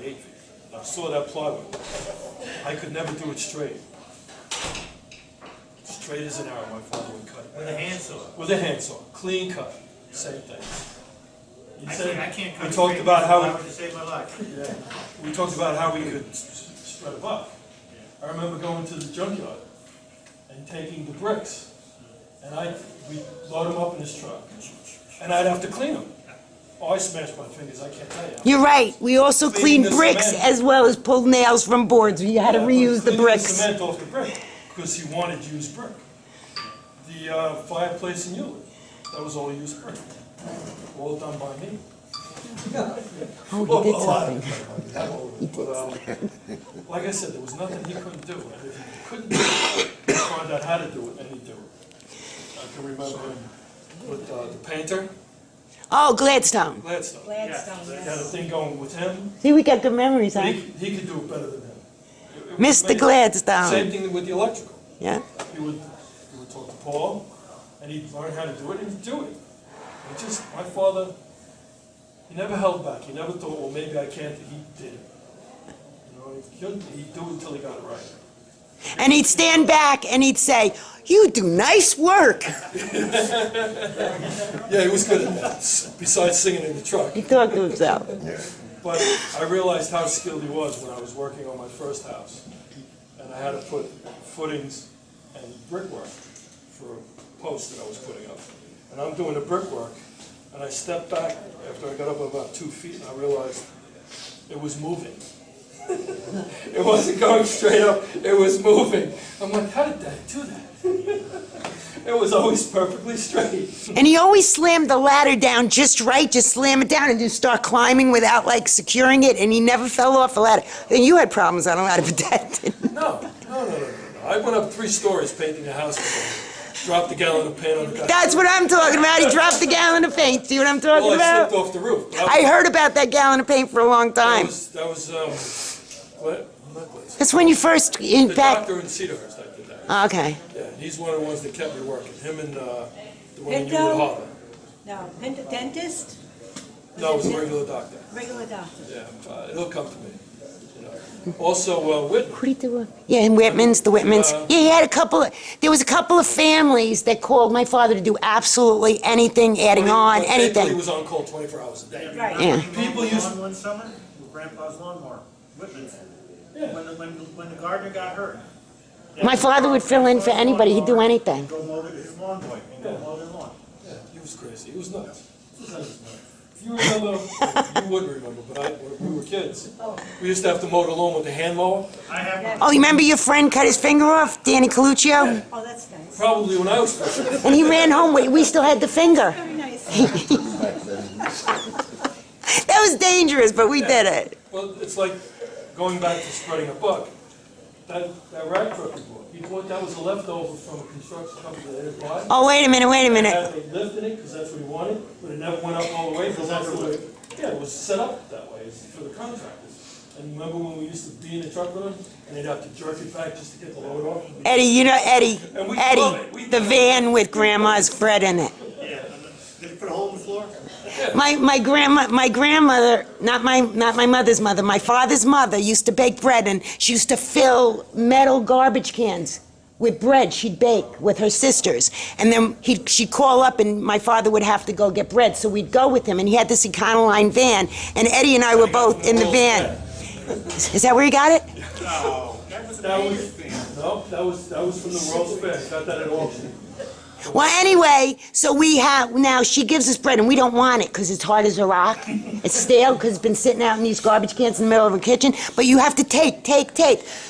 8 feet. And I saw that plywood. I could never do it straight. Straight as an arrow, my father would cut it. With a handsaw. With a handsaw, clean cut, same thing. I can't cut we talked about how to save my life. yeah, we talked about how we could spread a buck. I remember going to the junkyard and taking the bricks, and we'd load them up in his truck, and I'd have to clean them. Oh, I smashed my fingers, I can't tell you. You're right. We also Cleaning cleaned the bricks cement. as well as pulled nails from boards. We had to reuse the Cleaning bricks. the cement off the brick, because he wanted used brick. The fireplace in Euclid, that was all used brick. All done by me. Oh, he did something. But, like I said, there was nothing he couldn't do. And if he couldn't do it, he found out how to do it, and he'd do it. I can remember him with the painter, Oh, Gladstone. Gladstone. Gladstone, He had a yes. thing going with him, See, we got good memories, but huh? he could do it better than him. It was Mr. amazing. Gladstone. Same thing with the electrical. Yeah. He would talk to Paul, and he'd learn how to do it, and he'd do it. And just, my father, he never held back. He never thought, well, maybe I can't. He did it. You know, he'd do it until he got it right. And he'd stand back and he'd say, "You do nice work." Yeah, he was good at that, besides singing in the truck. He talked to himself. But I realized how skilled he was when I was working on my first house. And I had to put footings and brickwork for a post that I was putting up. And I'm doing the brickwork, and I stepped back after I got up about 2 feet, and I realized it was moving. It wasn't going straight up, it was moving. I'm like, how did Dad do that? It was always perfectly straight. And he always slammed the ladder down just right, just slam it down and just start climbing without like securing it, and he never fell off the ladder. And you had problems on a ladder, but Dad didn't. No. I went up 3 stories painting a house for him. Dropped a gallon of paint on the guy. That's what I'm talking about. He dropped a gallon of paint. See what I'm talking Well, I about? slipped off the roof. But I heard about that gallon of paint for a long time. That was what? Not Gladstone. That's when you first, in The fact. doctor in Cedarhurst that did that. Okay. Yeah, he's one of the ones that kept me working. Him and the one in Pinto? Euclid Harbor. No, dentist, No, it was a regular doctor. regular doctor. Yeah, he'll come to me. You know. Also, Whitman. What do you do? Yeah, in Whitman's, the Whitmans. Yeah, he had there was a couple of families that called my father to do absolutely anything, adding on, He anything. was on call 24 hours a day. Right. Yeah. People used- On one summer, with Grandpa's lawnmower, Whitman's. Yeah. When the gardener got hurt. My father would fill in for anybody. He'd do anything. Go mow his lawn boy, and go mow their lawn. Yeah, he was crazy. He was nuts. If you remember, you would remember, but when we were kids, we used to have to mow the lawn with the hand mower. I have, Oh, you remember your friend cut his finger off, Danny Coluccio? Oh, that's nice. Probably when I was first. And he ran home with, we still had the finger. Very nice. That was dangerous, but we did it. Well, it's like going back to spreading a buck. That rag truck he bought, that was a leftover from a construction company that didn't buy. Oh, wait a minute, wait a They minute. had they lifted it because that's what he wanted, but it never went up all the way because that's the way. Yeah, it was set up that way it's for the contractors. And remember when we used to be in the truck with them and they'd have to jerk it back just to get the load off? Eddie, you know Eddie, And we love it. We the love it. van with grandma's bread in it. yeah, did you put a hole in the floor? My grandmother, not my mother's mother, my father's mother used to bake bread, and she used to fill metal garbage cans with bread she'd bake with her sisters. And then she'd call up and my father would have to go get bread, so we'd go with him, and he had this Econoline van, and Eddie and I were both in the van. Is that where you got it? No, that was a That Painter's was, van. no, that was from the World's Fair. Got that at auction. Well, anyway, so now she gives us bread, and we don't want it because it's hard as a rock. It's stale because it's been sitting out in these garbage cans in the middle of her kitchen, but you have to take.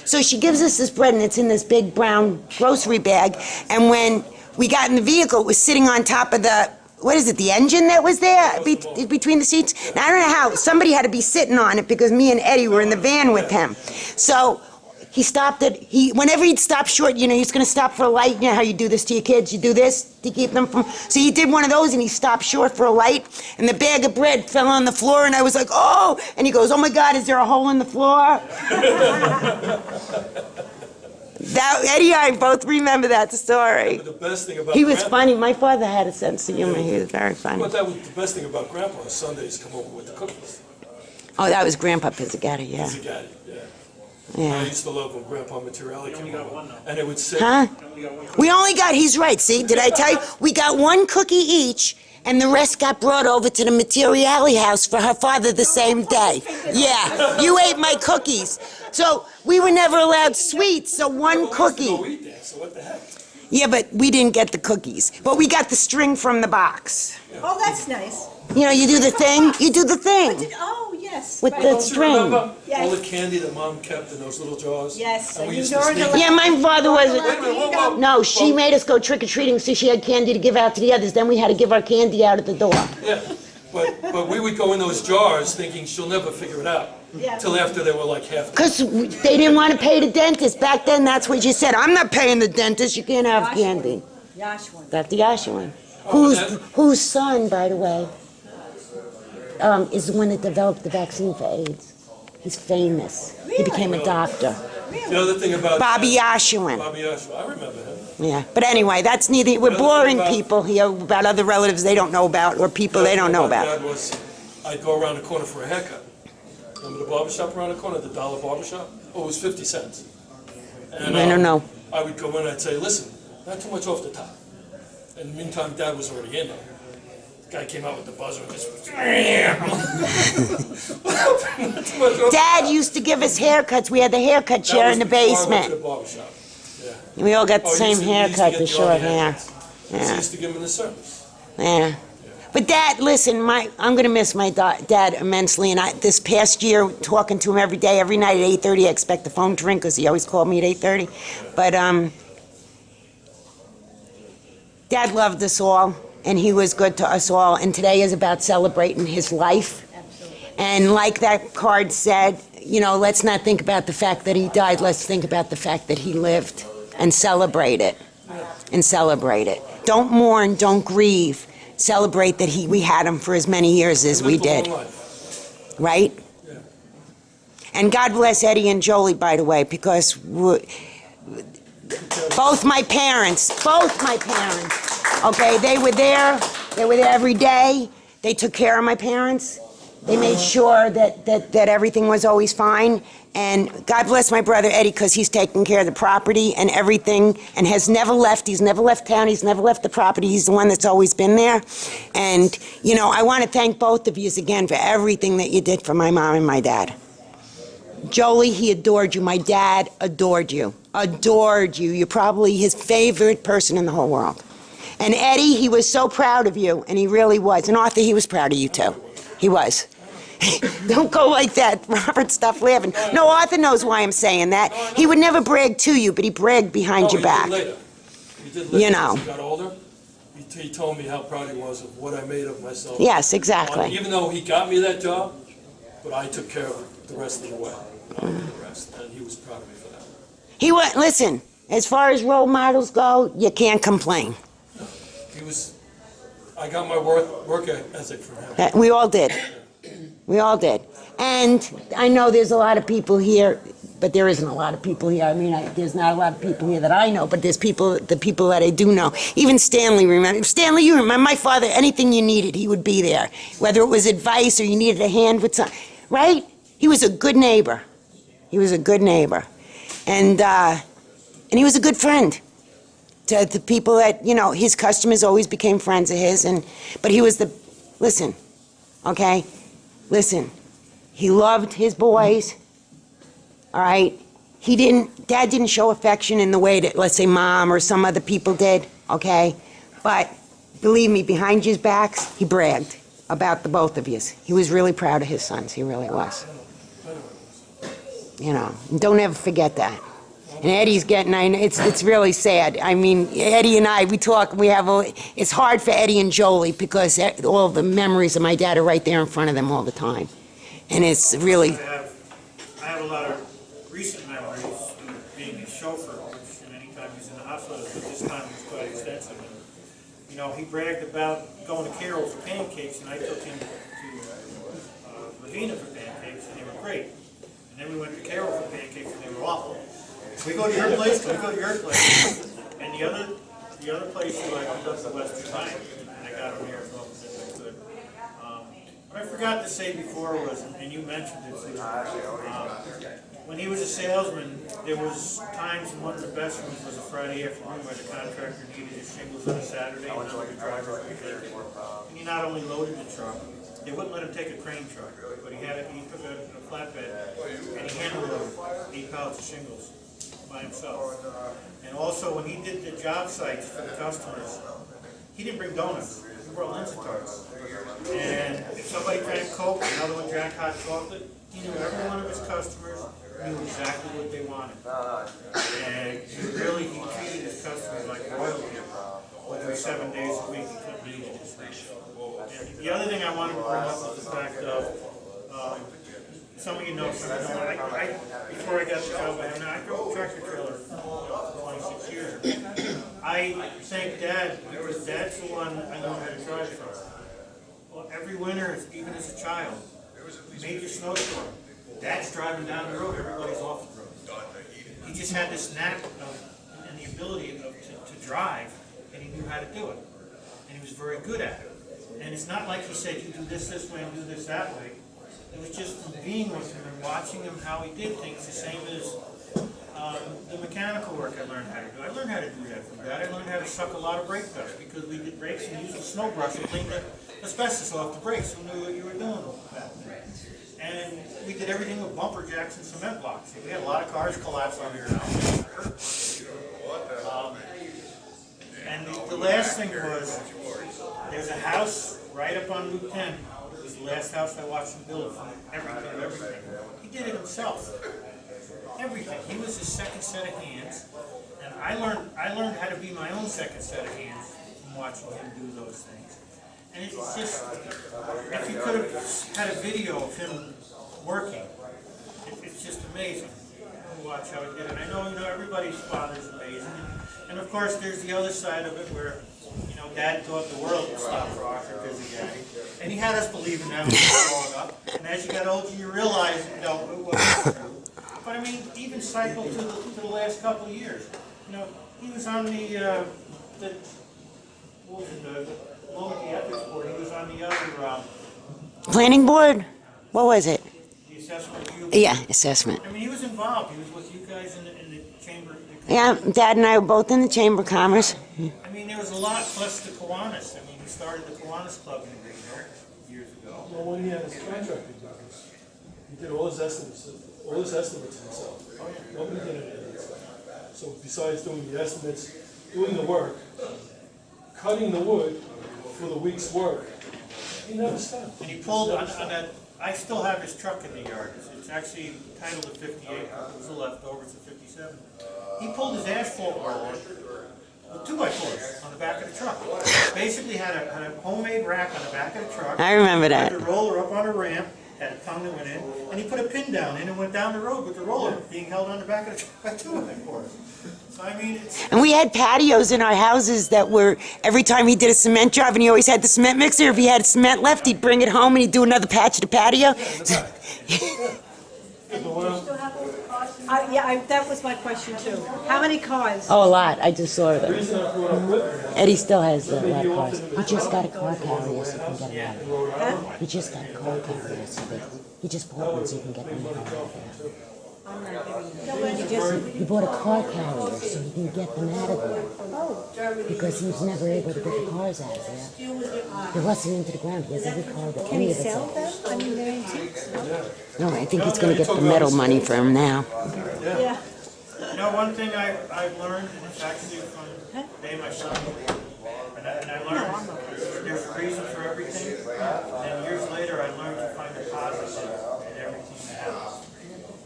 So she gives us this bread, and it's in this big brown grocery bag, and when we got in the vehicle, it was sitting on top of the engine that was there between the seats? Now, I don't know how, somebody had to be sitting on it because me and Eddie were in the van with him. So he stopped it. Whenever he'd stop short, he was going to stop for a light. You know how you do this to your kids? You do this to keep them from... So he did one of those, and he stopped short for a light, and the bag of bread fell on the floor, and I was like, oh! And he goes, oh my God, is there a hole in the floor? Eddie and I both remember that story. But the best thing about He was Grandpa, funny. My father had a sense of humor. He was very funny. But that was the best thing about Grandpa. Sundays come over with the cookies. Oh, that was Grandpa Pizzagatti, yeah. Pizzagatti, yeah. I Yeah. used to love when Grandpa Materiali came got over, one, though. and it would sit. Huh? We only got, he's right, see, did I tell you? We got one cookie each, and the rest got brought over to the Materiali house for her father the same day. Yeah, you ate my cookies. So we were never allowed sweets, so one Well, we used to cookie. go eat there, so what the heck? Yeah, but we didn't get the cookies. But we got the string from the box. Oh, that's nice. You know, you do the thing, you do the thing. Oh, yes. With right. the Don't you string. remember Yes. all the candy that Mom kept in those little jars? Yes, And we and used you to learned sneak. a Yeah, my father was. Wait a minute, whoa, whoa. No, she made us go trick-or-treating so she had candy to give out to the others. Then we had to give our candy out at the door. Yeah, but we would go in those jars thinking she'll never figure it out. Yeah. Till after they were like half. Because they didn't want to pay the dentist. Back then, that's what you said. I'm not paying the dentist. You can't have candy. Yashwan. That's the Oshawan. Oh, that- Whose son, by the way, is the one that developed the vaccine for AIDS. He's famous. He became a doctor. The other thing about Bobby Oshawan. Bobby Ashwin, I remember him. Yeah, but anyway, that's neither. We're boring people here about other relatives they don't know about or people they don't know about. Dad was, I'd go around the corner for a haircut. Remember the barber shop around the corner, the dollar barber shop? Oh, it was 50 cents. And, I don't know. I would go in, I'd say, listen, not too much off the top. In the meantime, Dad was already in there. The guy came out with the buzzer and just, not too much off. Dad used to give us haircuts. We had the haircut chair in the That was before I went to basement. the barber shop. Yeah. We all got the Oh, same he used to haircut, get the the short army hair. haircuts. He Yeah. used to give him the service. Yeah. But Dad, listen, I'm going to miss my dad immensely. And this past year, talking to him every day, every night at 8:30, I expect the phone to ring because he always called me at 8:30. But Dad loved us all, and he was good to us all. And today is about celebrating his life. And like that card said, you know, let's not think about the fact that he died. Let's think about the fact that he lived and celebrate it. And celebrate it. Don't mourn, don't grieve. Celebrate that we had him for as many years as we Lived a long did, life. right? Yeah. And God bless Eddie and Jolie, by the way, because both my parents, okay, they were there every day. They took care of my parents. They made sure that everything was always fine. And God bless my brother Eddie, because he's taking care of the property and everything and has never left. He's never left town. He's never left the property. He's the one that's always been there. And, you know, I want to thank both of you again for everything that you did for my mom and my dad. Jolie, he adored you. My dad adored you. Adored you. You're probably his favorite person in the whole world. And Eddie, he was so proud of you, and he really was. And Arthur, he was proud of you too. He was. Don't go like that. Robert, stop laughing. No, Arthur knows why I'm saying that. He would never brag to you, but he bragged behind Oh, your he back. did later. He did later. You know. As he got older, he told me how proud he was of what I made of myself. Yes, exactly. Even though he got me that job, but I took care of it the rest of the way. I did the rest, and he was proud of me for that. He was, listen, as far as role models go, you can't complain. He was, I got my work ethic from him. We all did. We all did. And I know there's a lot of people here, but there isn't a lot of people here. I mean, there's not a lot of people here that I know, but there's the people that I do know. Even Stanley, remember? Stanley, you remember my father, anything you needed, he would be there. Whether it was advice or you needed a hand with something, right? He was a good neighbor. He was a good neighbor. And he was a good friend to the people that, you know, his customers always became friends of his. But he was listen, okay? Listen, he loved his boys, all right? Dad didn't show affection in the way that, let's say, Mom or some other people did, okay? But believe me, behind your backs, he bragged about the both of you. He was really proud of his sons, he really was. You know, and don't ever forget that. And Eddie's getting, it's really sad. I mean, Eddie and I, we talk, it's hard for Eddie and Jolie because all the memories of my dad are right there in front of them all the time. And it's really, I have a lot of recent memories of being a chauffeur, which anytime he's in the hospital, but this time was quite extensive. And, you know, he bragged about going to Carroll for pancakes, and I took him to Lavina for pancakes, and they were great. And then we went to Carroll for pancakes, and they were awful. We go to your place, we go to your place. And the other place, I went up to Western Time, and I got him there as well as I could. I I forgot to say before was, and you mentioned it, too, when he was a salesman, there was times when one of the best ones was a Friday afternoon where the contractor needed his shingles on a Saturday, and none of the drivers would take it. And he not only loaded the truck, they wouldn't let him take a crane truck, but he took a flatbed, and he hand-loaded 8 pallets of shingles by himself. And also, when he did the job sites for the customers, he didn't bring donuts, he brought Lindsay tarts. And if somebody drank Coke, another one drank hot chocolate, he knew every one of his customers knew exactly what they wanted. And he treated his customers like royalty. Whether 7 days a week, he couldn't eat it. And the other thing I wanted to bring up was the fact of, some of you know, before I got the job I drove a tractor trailer for 26 years. I thank Dad, because Dad's the one I learned how to drive from. Well, every winter, even as a child, major snowstorm, Dad's driving down the road, everybody's off the road. He just had this knack and the ability to drive, and he knew how to do it. And he was very good at it. And it's not like he said, you do this way and do this that way. It was just from being with him and watching him how he did things, the same as the mechanical work I learned how to do. I learned how to do that from Dad. I learned how to suck a lot of brake dust because we did brakes and used a snow brush to clean the asbestos off the brakes. Who knew what you were doing with that? And we did everything with bumper jacks and cement blocks. We had a lot of cars collapse on here now. And the last thing was, there's a house right up on Route 10. It was the last house I watched him build from everything. He did it himself. Everything. He was his second set of hands. And I learned how to be my own second set of hands from watching him do those things. And it's just, if you could have had a video of him working, it's just amazing to watch how he did it. I know, everybody's father's amazing. And of course, there's the other side of it where, Dad thought the world would stop for Artie because of Daddy. And he had us believing that when we were growing up. And as you got older, you realize, it wasn't true. But I mean, even cycle to the last couple of years. He was on the ethics board. He was on the other Planning board? What was it? the assessment review. Yeah, assessment. I mean, he was involved. He was with you guys in the chamber. Yeah, Dad and I were both in the Chamber of Commerce. I mean, there was a lot, plus the Kiwanis. I mean, he started the Kiwanis Club in Greenville years ago. Well, when he had his contracting business, he did all his estimates himself. Oh, yeah. Nobody did any of that stuff. So besides doing the estimates, doing the work, cutting the wood for the week's work, he never stopped. And he pulled on that, I still have his truck in the yard. It's actually titled a 58, it was a leftover, it's a 57. He pulled his asphalt roller with 2x4s on the back of the truck. Basically had a homemade rack on the back of the truck. I remember that. Had the roller up on a ramp, had a tongue that went in, and he put a pin down in and went down the road with the roller being held on the back of the truck by 2x4s. So I mean, it's... And we had patios in our houses that were, every time he did a cement job and he always had the cement mixer, if he had cement left, he'd bring it home and he'd do another patch of the patio. Yeah, that was my question too. How many cars? Oh, a lot. I just saw The them. reason I brought up Whitman, Eddie still has a lot of cars. He just got a car carrier so he can get him out of there. Rhode Island, He just got a car carrier so that he just bought one so he can get them out of there. He bought a car carrier so he can get them out of there. Because he was never able to get the cars out of there. They rusted into the ground. He has every car that Can he any of us sell have. them? I mean, they're antiques. No, I think he's going to get the metal money for him now. Yeah. One thing I've learned, and it's actually from Dave, my son, and I learned there's a reason for everything. And years later, I learned to find the positive in everything that happens.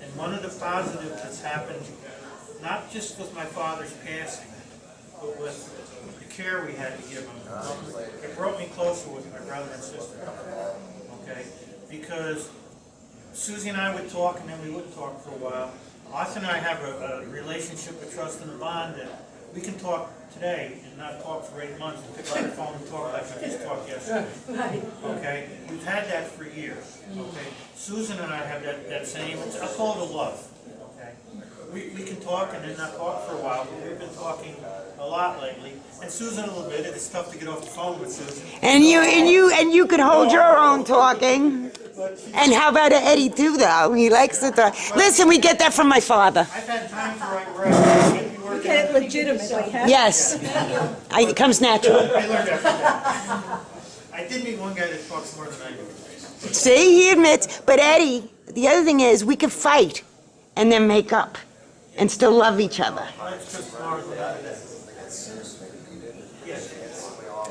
And one of the positives that's happened, not just with my father's passing, but with the care we had to give him, it brought me closer with my brother and sister. Okay? Because Susie and I would talk, and then we wouldn't talk for a while. Austin and I have a relationship, a trust and a bond that we can talk today and not talk for 8 months and pick up the phone and talk like we just talked yesterday. Okay? We've had that for years. Okay? Susan and I have that same, I call it a love. Okay? We can talk and then not talk for a while, but we've been talking a a lot lately, and Susan a little bit. It's tough to get off the phone with Susan. And you could hold your own talking. And how about Eddie too, though? He likes to talk. Listen, we get that from my father. I've had times where I can't be You working. get it legitimately, huh? Yes. It comes natural. I learned that from that. I did meet one guy that talks more than I do. See, he admits. But Eddie, the other thing is, we could fight and then make up and still love each other. That's just tomorrow's another day.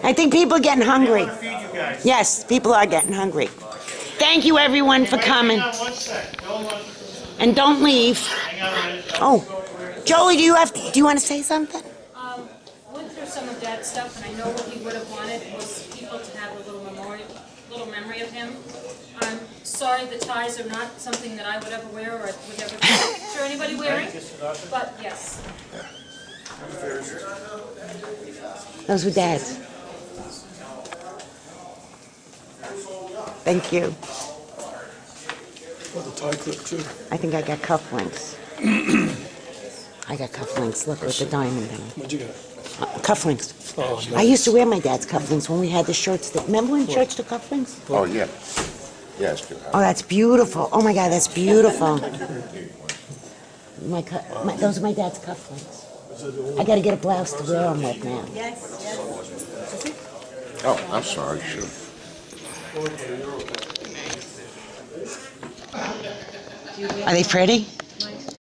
I think people are getting I hungry. want to feed you guys. Yes, people are getting hungry. Thank you, everyone, for coming. Hang on one sec. And don't leave. Hang on a minute. Oh, Jolie, do you want to say something? Went through some of Dad's stuff, and I know what he would have wanted was people to have a little memory of him. I'm sorry the ties are not something that I would ever wear or would ever picture anybody wearing, but yes. Those were Dad's. Thank you. Oh, the tie clip too. I think I got cufflinks. I got cufflinks, look, with the diamond in them. What'd you get? Cufflinks. Oh, I nice. used to wear my dad's cufflinks when we had the shirts that, remember when shirts took cufflinks? Oh, yeah. Yes, Oh, that's beautiful. Oh my God, that's beautiful. Those are my dad's cufflinks. I gotta get a blouse to wear them with now. Yes, yes. Oh, I'm sorry, shoot. Are they pretty?